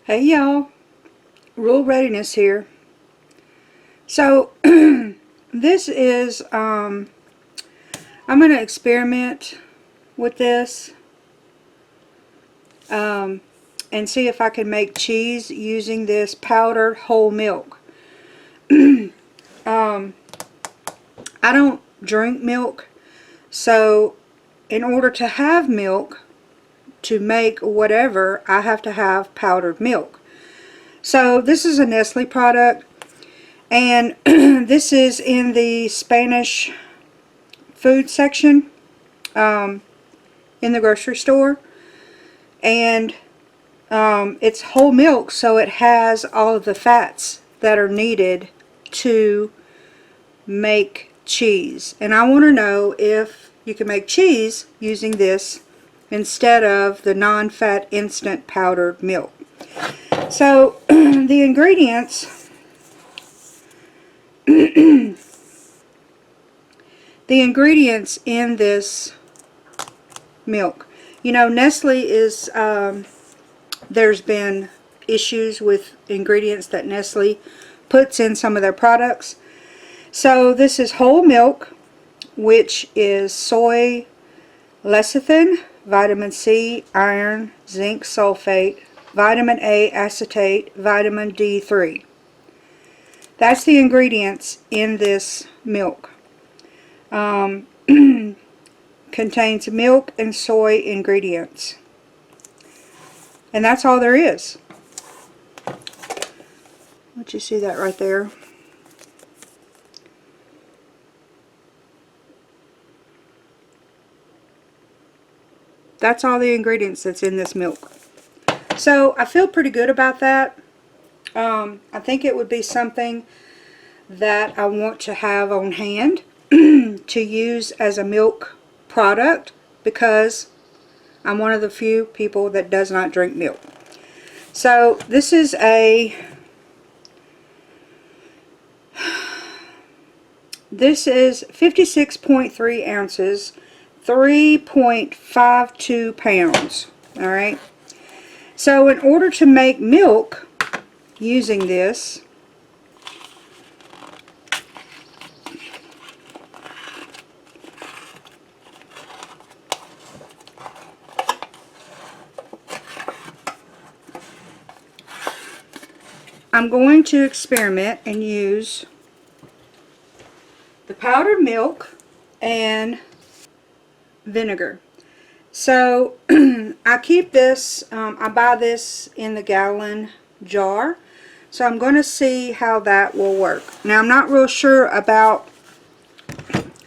Hey y'all, Rule Readiness here. So this is I'm going to experiment with this and see if I can make cheese using this powdered whole milk. I don't drink milk, so in order to have milk to make whatever, I have to have powdered milk. So this is a Nestle product, and this is in the Spanish food section in the grocery store, and it's whole milk, so it has all of the fats that are needed to make cheese. And I want to know if you can make cheese using this instead of the non-fat instant powdered milk. So the ingredients the ingredients in this milk. You know, Nestle is there's been issues with ingredients that Nestle puts in some of their products. So this is whole milk, which is soy lecithin, vitamin C, iron, zinc sulfate, vitamin A acetate, vitamin D3. That's the ingredients in this milk. Contains milk and soy ingredients. And that's all there is. Let you see that right there. That's all the ingredients that's in this milk. So I feel pretty good about that. I think it would be something that I want to have on hand to use as a milk product, because I'm one of the few people that does not drink milk. So this is 56.3 ounces, 3.52 pounds. Alright. So in order to make milk using this, I'm going to experiment and use the powdered milk and vinegar. So I keep this, I buy this in the gallon jar, so I'm going to see how that will work. Now I'm not real sure about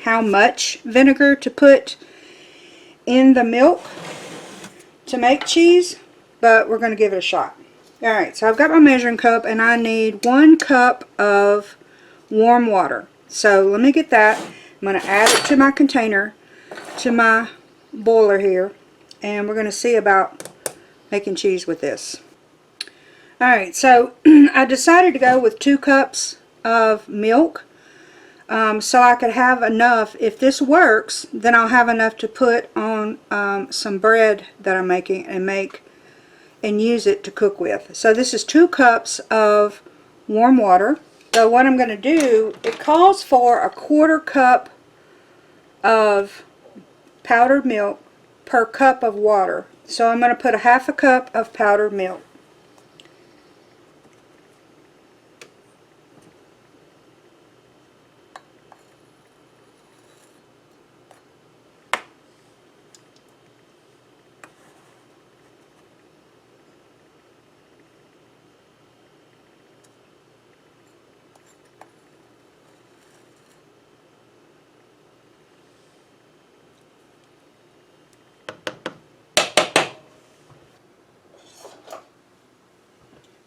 how much vinegar to put in the milk to make cheese, but we're going to give it a shot. Alright, so I've got my measuring cup, and I need 1 cup of warm water. So let me get that. I'm going to add it to my container, to my boiler here, and we're going to see about making cheese with this. Alright, so I decided to go with 2 cups of milk, so I could have enough. If this works, then I'll have enough to put on some bread that I'm making and use it to cook with. So this is 2 cups of warm water. So what I'm going to do, it calls for a 1/4 cup of powdered milk per cup of water. So I'm going to put a 1/2 cup of powdered milk.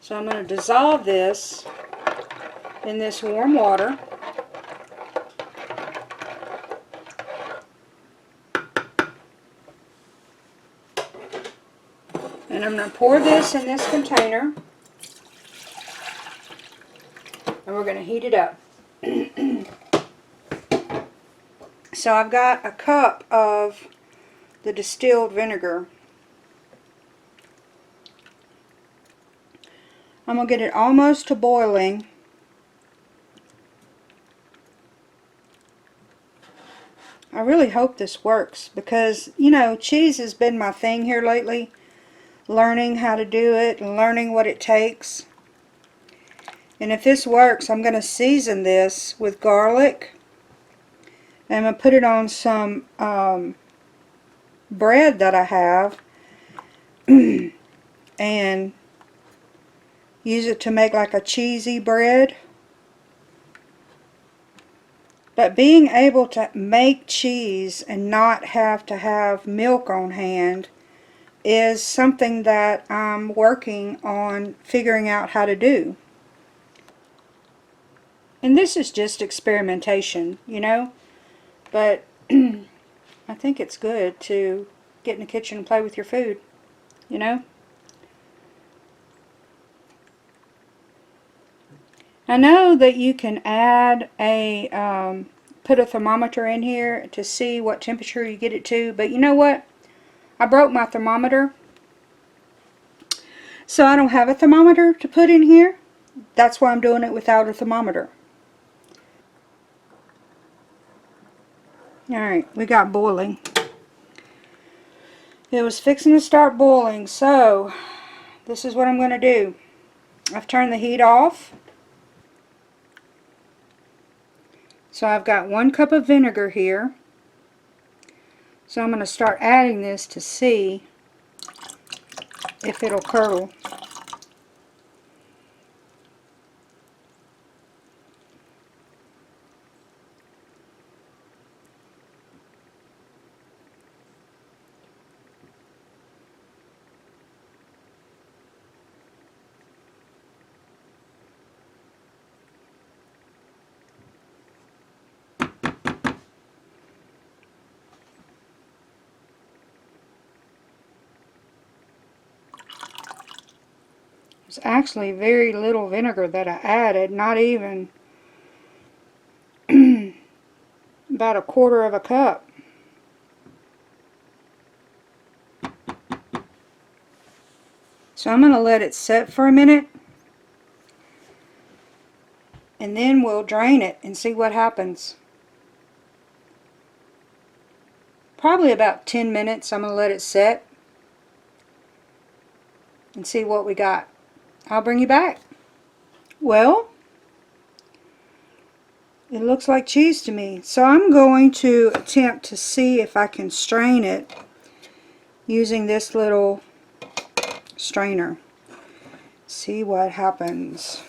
So I'm going to dissolve this in this warm water. And I'm going to pour this in this container. And we're going to heat it up. So I've got a cup of the distilled vinegar. I'm going to get it almost to boiling. I really hope this works because, you know, cheese has been my thing here lately. Learning how to do it and learning what it takes. And if this works, I'm going to season this with garlic. And I'm going to put it on some bread that I have. And use it to make like a cheesy bread. But being able to make cheese and not have to have milk on hand is something that I'm working on figuring out how to do. And this is just experimentation, you know, but I think it's good to get in the kitchen and play with your food, you know. I know that you can add a, put a thermometer in here to see what temperature you get it to, but you know what? I broke my thermometer, so I don't have a thermometer to put in here. That's why I'm doing it without a thermometer. Alright, we got boiling. It was fixing to start boiling, so this is what I'm going to do. I've turned the heat off. So I've got 1 cup of vinegar here. So I'm going to start adding this to see if it'll curdle. It's actually very little vinegar that I added, not even about 1/4 cup. So I'm going to let it set for a minute and then we'll drain it and see what happens. Probably about 10 minutes I'm going to let it set and see what we got. I'll bring you back. Well, it looks like cheese to me. So I'm going to attempt to see if I can strain it using this little strainer. See what happens.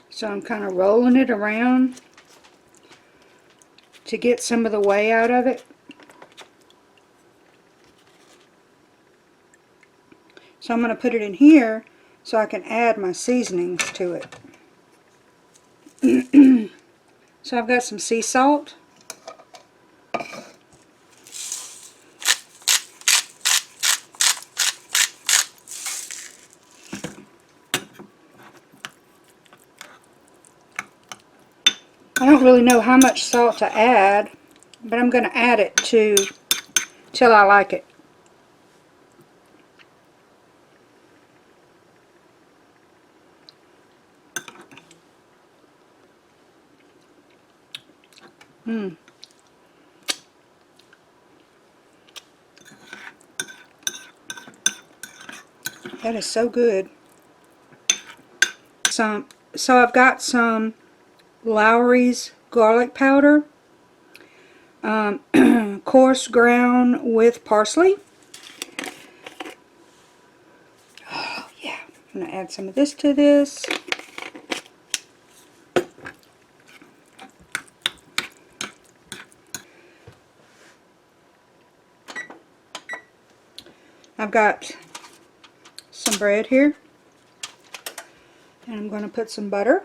So I'm kind of rolling it around to get some of the whey out of it. So I'm going to put it in here so I can add my seasonings to it. So I've got some sea salt. I don't really know how much salt to add, but I'm going to add it till I like it. Mmm. That is so good. So I've got some Lowry's garlic powder, coarse ground with parsley. Oh yeah, I'm gonna add some of this to this. I've got some bread here, and I'm going to put some butter.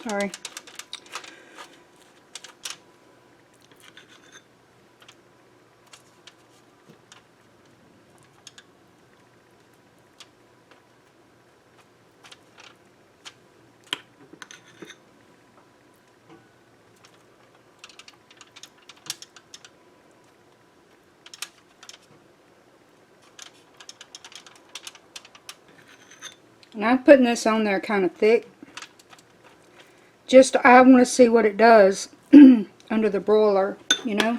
Sorry. And I'm putting this on there kind of thick. Just, I want to see what it does under the broiler, you know.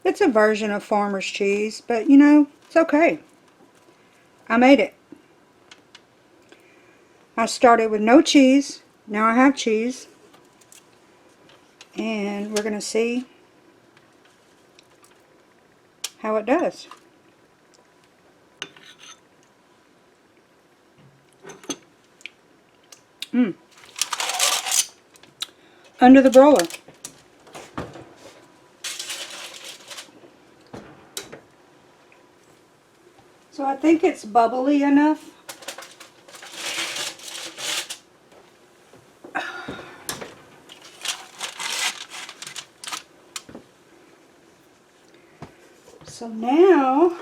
It's a version of farmer's cheese, but you know, it's okay. I made it. I started with no cheese. Now I have cheese. And we're going to see how it does. Mmm. Under the broiler. So I think it's bubbly enough. So now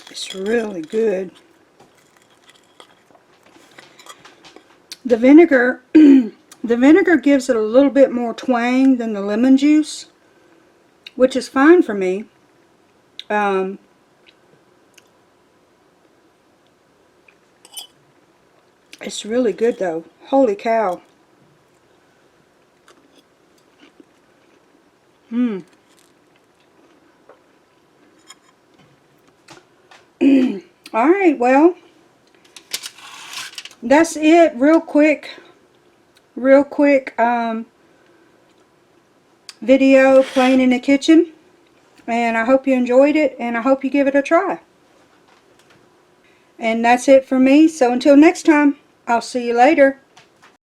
it's really good. The vinegar, the vinegar gives it a little bit more twang than the lemon juice, which is fine for me. It's really good though. Holy cow. Mmm. Alright, well, that's it. Real quick video playing in the kitchen. And I hope you enjoyed it, and I hope you give it a try. And that's it for me. So until next time, I'll see you later.